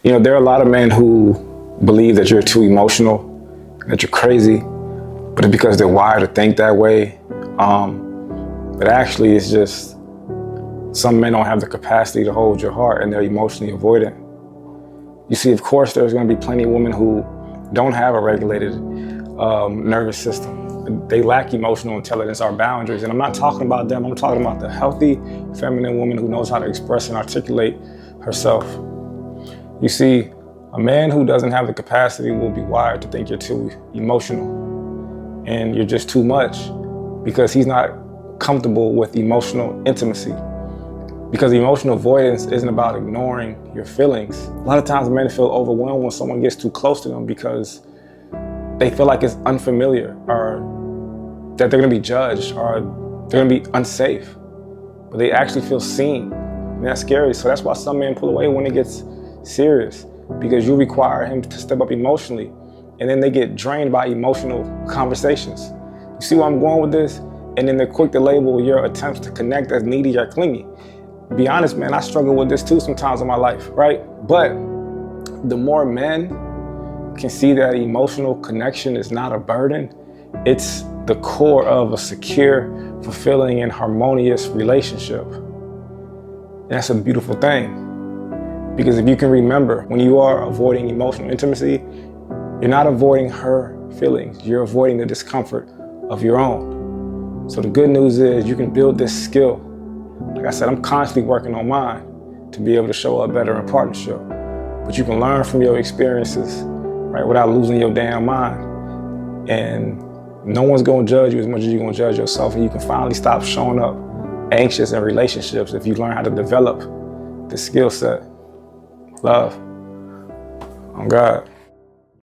You know, there are a lot of men who believe that you're too emotional, that you're crazy, but it's because they're wired to think that way. But actually, it's just some men don't have the capacity to hold your heart and they're emotionally avoidant. You see, of course, there's going to be plenty of women who don't have a regulated nervous system. They lack emotional intelligence or boundaries. And I'm not talking about them. I'm talking about the healthy feminine woman who knows how to express and articulate herself. You see, a man who doesn't have the capacity will be wired to think you're too emotional and you're just too much because he's not comfortable with emotional intimacy. Because emotional avoidance isn't about ignoring your feelings. A lot of times men feel overwhelmed when someone gets too close to them because they feel like it's unfamiliar or that they're gonna be judged or they're gonna be unsafe. But they actually feel seen, and that's scary. So that's why some men pull away when it gets serious, because you require him to step up emotionally, and then they get drained by emotional conversations. You see where I'm going with this? And then they're quick to label your attempts to connect as needy or clingy. Be honest, man, I struggle with this too sometimes in my life, right? But the more men can see that emotional connection is not a burden, it's the core of a secure, fulfilling, and harmonious relationship. And that's a beautiful thing. Because if you can remember, when you are avoiding emotional intimacy, you're not avoiding her feelings, you're avoiding the discomfort of your own. So the good news is you can build this skill. Like I said, I'm constantly working on mine to be able to show up better in partnership. But you can learn from your experiences, right, without losing your damn mind. And no one's gonna judge you as much as you're gonna judge yourself, and you can finally stop showing up anxious in relationships if you learn how to develop this skill set. Love. On God.